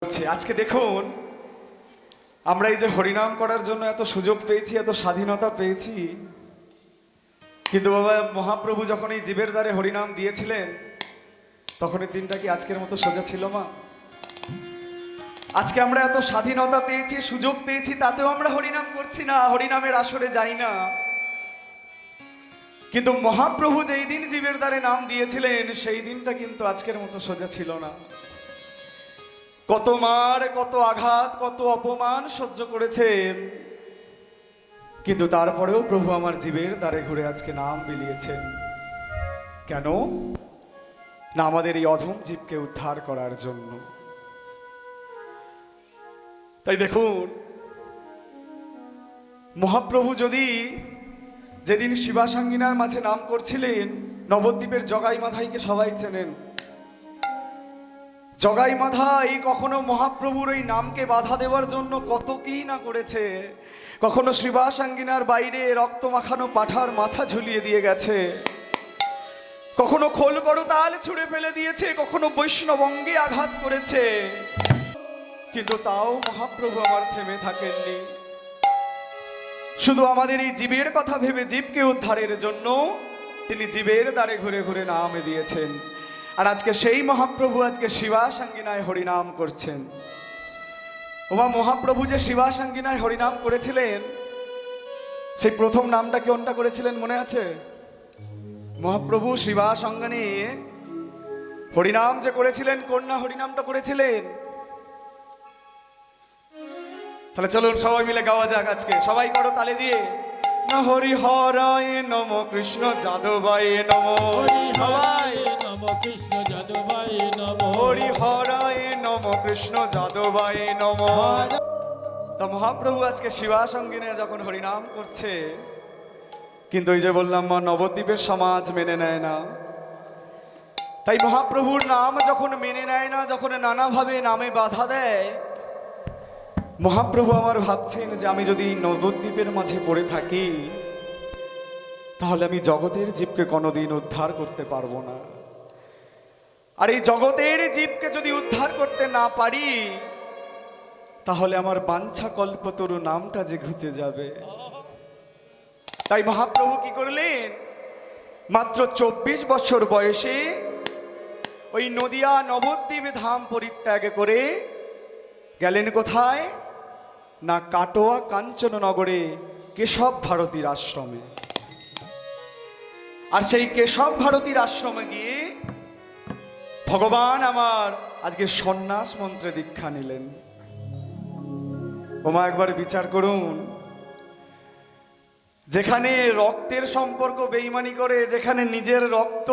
আজকে দেখুন আমরা এই যে হরিনাম করার জন্য এত সুযোগ পেয়েছি, এত স্বাধীনতা পেয়েছি, কিন্তু বাবা মহাপ্রভু যখন এই জীবের দ্বারে হরিনাম দিয়েছিলেন তখন এই দিনটা কি আজকের মতো সোজা ছিল মা? আজকে আমরা এত স্বাধীনতা পেয়েছি, সুযোগ পেয়েছি, তাতেও আমরা হরিনাম করছি না, হরিনামের আসরে যাই না। কিন্তু মহাপ্রভু যেই দিন জীবের দ্বারে নাম দিয়েছিলেন সেই দিনটা কিন্তু আজকের মতো সোজা ছিল না। কত মার, কত আঘাত, কত অপমান সহ্য করেছে, কিন্তু তারপরেও প্রভু আমার জীবের দ্বারে ঘুরে আজকে নাম বিলিয়েছেন। কেন না? আমাদের এই অধম জীবকে উদ্ধার করার জন্য। তাই দেখুন মহাপ্রভু যদি যেদিন শিবাসাঙ্গিনার মাঝে নাম করছিলেন, নবদ্বীপের জগাই মাধাইকে সবাই চেনেন। জগাই মাধাই কখনো মহাপ্রভুর ওই নামকে বাধা দেওয়ার জন্য কত কি না করেছে। কখনো শিবাসাঙ্গিনার বাইরে রক্ত মাখানো পাঠার মাথা ঝুলিয়ে দিয়ে গেছে, কখনো খোল করতাল ছুঁড়ে ফেলে দিয়েছে, কখনো বৈষ্ণব অঙ্গে আঘাত করেছে, কিন্তু তাও মহাপ্রভু আমার থেমে থাকেননি। শুধু আমাদের এই জীবের কথা ভেবে জীবকে উদ্ধারের জন্য তিনি জীবের দ্বারে ঘুরে ঘুরে নাম দিয়েছেন। আর আজকে সেই মহাপ্রভু আজকে শিবাসাঙ্গিনায় হরিনাম করছেন। ওমা মহাপ্রভু যে শিবাসাঙ্গিনায় হরিনাম করেছিলেন, সেই প্রথম নামটা কোনটা করেছিলেন মনে আছে? মহাপ্রভু শিবাসাঙ্গিনী হরিনাম যে করেছিলেন, কোন না হরিনামটা করেছিলেন? তাহলে চলুন সবাই মিলে গাওয়া যাক আজকে, সবাই করো তালে দিয়ে। না হরি হরায় নম, কৃষ্ণ যাদবায় নম, হরি হরায় নম, কৃষ্ণ যাদবায় নম, হরি হরায় নম, কৃষ্ণ যাদবায় নম। তা মহাপ্রভু আজকে শিবাসাঙ্গিনে যখন হরিনাম করছে, কিন্তু ওই যে বললাম মা, নবদ্বীপের সমাজ মেনে নেয় না। তাই মহাপ্রভুর নাম যখন মেনে নেয় না, যখন নানাভাবে নামে বাধা দেয়, মহাপ্রভু আমার ভাবছেন যে আমি যদি নবদ্বীপের মাঝে পড়ে থাকি তাহলে আমি জগতের জীবকে কোনোদিন উদ্ধার করতে পারবো না। আর এই জগতের জীবকে যদি উদ্ধার করতে না পারি তাহলে আমার বাঞ্ছা কল্পতরু নামটা যে ঘুচে যাবে। তাই মহাপ্রভু কি করলেন? মাত্র 24 বছর বয়সে ওই নদিয়া নবদ্বীপ ধাম পরিত্যাগ করে গেলেন কোথায় না? কাটোয়া কাঞ্চননগরে কেশব ভারতীর আশ্রমে। আর সেই কেশব ভারতীর আশ্রমে গিয়ে ভগবান আমার আজকে সন্ন্যাস মন্ত্রে দীক্ষা নিলেন। ওমা একবার বিচার করুন, যেখানে রক্তের সম্পর্ক বেঈমানি করে, যেখানে নিজের রক্ত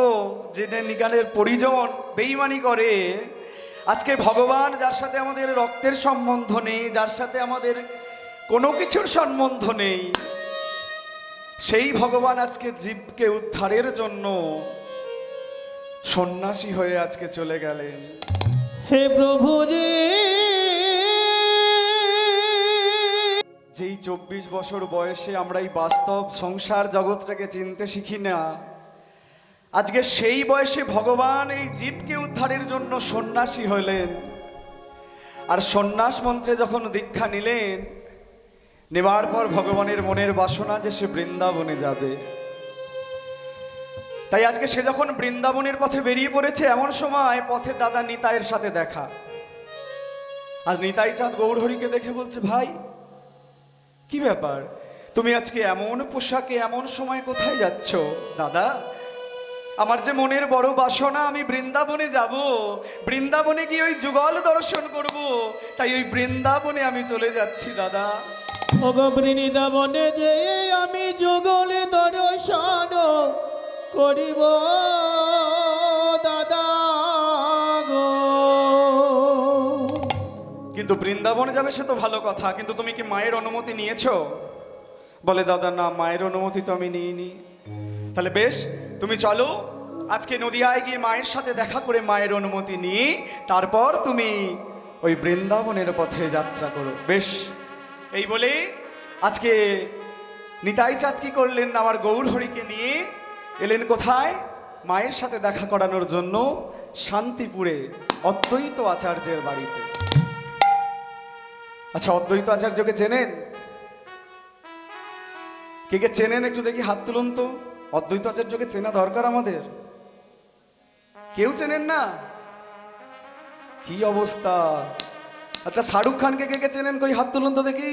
যেটা নিগালের পরিজন বেঈমানি করে, আজকে ভগবান যার সাথে আমাদের রক্তের সম্বন্ধ নেই, যার সাথে আমাদের কোনো কিছুর সম্বন্ধ নেই, সেই ভগবান আজকে জীবকে উদ্ধারের জন্য সন্ন্যাসী হয়ে আজকে চলে গেলেন। হে প্রভুজি, যেই 24 বছর বয়সে আমরা এই বাস্তব সংসার জগৎটাকে চিনতে শিখি না, আজকে সেই বয়সে ভগবান এই জীবকে উদ্ধারের জন্য সন্ন্যাসী হলেন। আর সন্ন্যাস মন্ত্রে যখন দীক্ষা নিলেন, নেবার পর ভগবানের মনের বাসনা যে সে বৃন্দাবনে যাবে। তাই আজকে সে যখন বৃন্দাবনের পথে বেরিয়ে পড়েছে, এমন সময় পথে দাদা নিতাইয়ের সাথে দেখা। আজ নিতাই চাঁদ গৌরহরিকে দেখে বলছে, ভাই কি ব্যাপার, তুমি আজকে এমন পোশাকে এমন সময় কোথায় যাচ্ছ? দাদা, আমার যে মনের বড় বাসনা, আমি বৃন্দাবনে যাব, বৃন্দাবনে গিয়ে ওই যুগল দর্শন করব, তাই ওই বৃন্দাবনে আমি চলে যাচ্ছি দাদা। ওগো বৃন্দাবনে যে আমি যুগলে দর্শন করিব দাদা গো। কিন্তু বৃন্দাবনে যাবে সে তো ভালো কথা, কিন্তু তুমি কি মায়ের অনুমতি নিয়েছো? বলে দাদা না, মায়ের অনুমতি তো আমি নিইনি। তাহলে বেশ, তুমি চলো, আজকে নদিয়ায় গিয়ে মায়ের সাথে দেখা করে মায়ের অনুমতি নিয়ে তারপর তুমি ওই বৃন্দাবনের পথে যাত্রা করো। বেশ, এই বলে আজকে নিতাই চাঁদ কি করলেন? আমার গৌরহরিকে নিয়ে এলেন কোথায়? মায়ের সাথে দেখা করানোর জন্য শান্তিপুরে অদ্বৈত আচার্যের বাড়িতে। আচ্ছা, অদ্বৈত আচার্যকে চেনেন? কে কে চেনেন একটু দেখি হাত তুলুন তো। অদ্বৈত আচার্যকে চেনা দরকার আমাদের। কেউ চেনেন না? কি অবস্থা! আচ্ছা, শাহরুখ খানকে কে কে চেনেন? কই হাত তুলুন তো দেখি।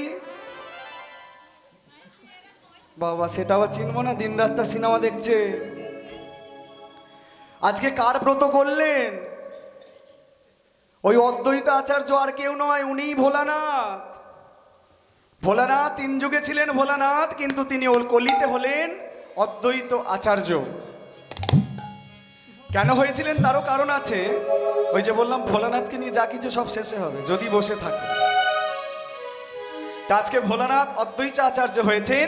বাবা, সেটা আবার চিনবো না? দিন রাত তার সিনেমা দেখছে। আজকে কার ব্রত করলেন? ওই অদ্বৈত আচার্য আর কেউ নয়, উনিই ভোলানাথ। ভোলানাথ তিন যুগে ছিলেন ভোলানাথ, কিন্তু তিনি কলিতে হলেন অদ্বৈত আচার্য। কেন হয়েছিলেন তারও কারণ আছে। ওই যে বললাম, ভোলানাথকে নিয়ে যা কিছু সব শেষে হবে যদি বসে থাকে। তা আজকে ভোলানাথ অদ্বৈত আচার্য হয়েছেন,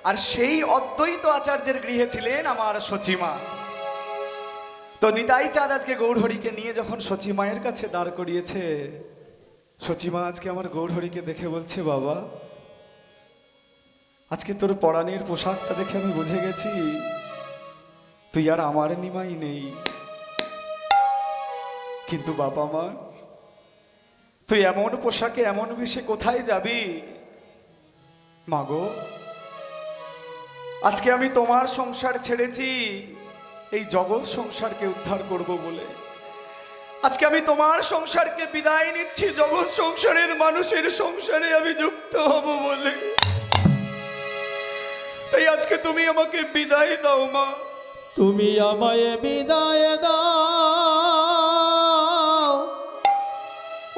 আর সেই অদ্বৈত আচার্যের গৃহে ছিলেন আমার সচিমা। তো নিতাই চাঁদ আজকে গৌরহরিকে নিয়ে যখন সচিমায়ের কাছে দাঁড় করিয়েছে, সচিমা আজকে আমার গৌরহরিকে দেখে বলছে, বাবা, আজকে তোর পরাণের পোশাকটা দেখে আমি বুঝে গেছি তুই আর আমার নিমাই নেই। কিন্তু বাবা আমার, তুই এমন পোশাকে এমন বেশে কোথায় যাবি? মাগো, আজকে আমি তোমার সংসার ছেড়েছি এই জগৎ সংসারকে উদ্ধার করব বলে। আজকে আমি তোমার সংসারকে বিদায় নিচ্ছি জগৎ সংসারের মানুষের সংসারে আমি যুক্ত হব বলে। তাই আজকে তুমি আমাকে বিদায় দাও মা। তুমি আমায় বিদায় দাও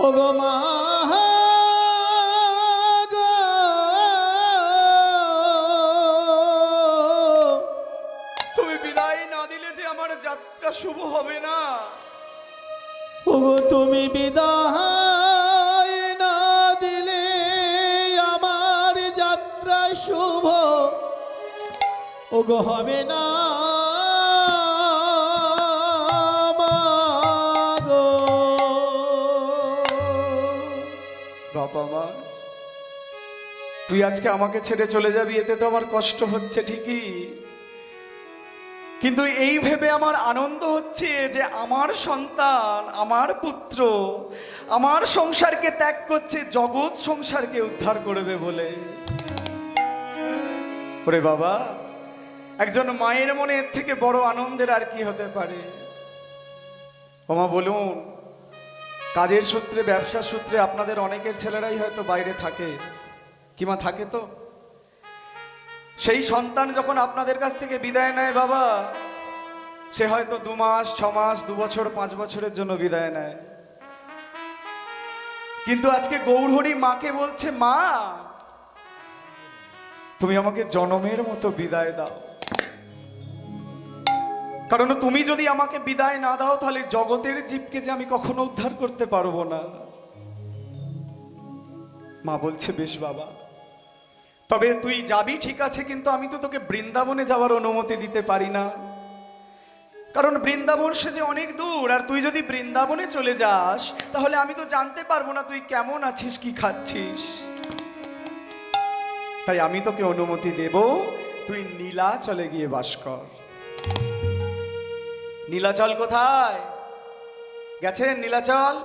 ওগো মা গো। তুমি বিদায় না দিলে যে আমার যাত্রা শুভ হবে না। ওগো তুমি বিদায় না দিলে আমার যাত্রা শুভ ওগো হবে না মাগো। বাবা মা, তুই আজকে আমাকে ছেড়ে চলে যাবি, এতে তো আমার কষ্ট হচ্ছে ঠিকই, কিন্তু এই ভেবে আমার আনন্দ হচ্ছে যে আমার সন্তান, আমার পুত্র আমার সংসারকে ত্যাগ করছে জগৎ সংসারকে উদ্ধার করবে বলে। ওরে বাবা, একজন মায়ের মনে এর থেকে বড় আনন্দের আর কি হতে পারে? ওমা বলুন, কাজের সূত্রে, ব্যবসার সূত্রে আপনাদের অনেকের ছেলেরাই হয়তো বাইরে থাকে, কিমা থাকে তো। সেই সন্তান যখন আপনাদের কাছ থেকে বিদায় নেয় বাবা, সে হয়তো 2 মাস 6 মাস 2 বছর 5 বছরের জন্য বিদায় নেয়, কিন্তু আজকে গৌরহরি মাকে বলছে, মা তুমি আমাকে জনমের মতো বিদায় দাও। কারণ তুমি যদি আমাকে বিদায় না দাও তাহলে জগতের জীবকে যে আমি কখনো উদ্ধার করতে পারবো না। মা বলছে, বেশ বাবা, তবে তুই যাবি ঠিক আছে, কিন্তু আমি তো তোকে বৃন্দাবনে যাওয়ার অনুমতি দিতে পারি না। কারণ বৃন্দাবন সে যে অনেক দূর, আর তুই যদি বৃন্দাবনে চলে যাস তাহলে আমি তো জানতে পারবো না তুই কেমন আছিস, কি খাচ্ছিস। তাই আমি তোকে অনুমতি দেব, তুই নীলাচলে গিয়ে বাস কর। নীলাচল কোথায়? গেছেন নীলাচল?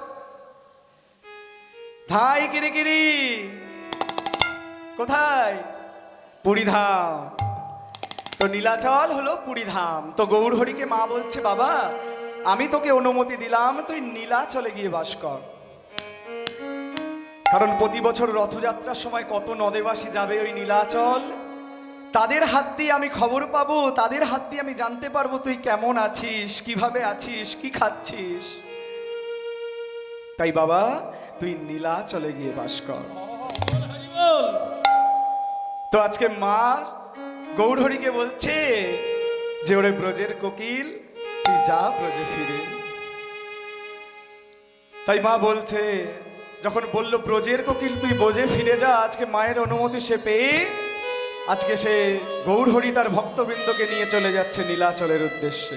ধাই কিরিকিরি কোথায়? পুরীধাম। তো নীলাচল হলো পুরীধাম। তো গৌরহরিকে মা বলছে, বাবা আমি তোকে অনুমতি দিলাম, তুই নীলাচলে গিয়ে বাস কর। কারণ প্রতি বছর রথযাত্রার সময় কত নদেবাসী যাবে ওই নীলাচল, তাদের হাত দিয়ে আমি খবর পাবো, তাদের হাত দিয়ে আমি জানতে পারবো তুই কেমন আছিস, কিভাবে আছিস, কি খাচ্ছিস। তাই বাবা তুই নীলাচলে গিয়ে বাস কর। তো আজকে মা গৌরহরিকে বলছে যে, ওরে ব্রজের কোকিল তুই যা ব্রজে ফিরে। তাই মা বলছে, যখন বলল ব্রজের কোকিল তুই ব্রজে ফিরে যা, আজকে মায়ের অনুমতি সে পেয়ে আজকে সে গৌরহরি তার ভক্তবৃন্দকে নিয়ে চলে যাচ্ছে নীলাচলের উদ্দেশ্যে।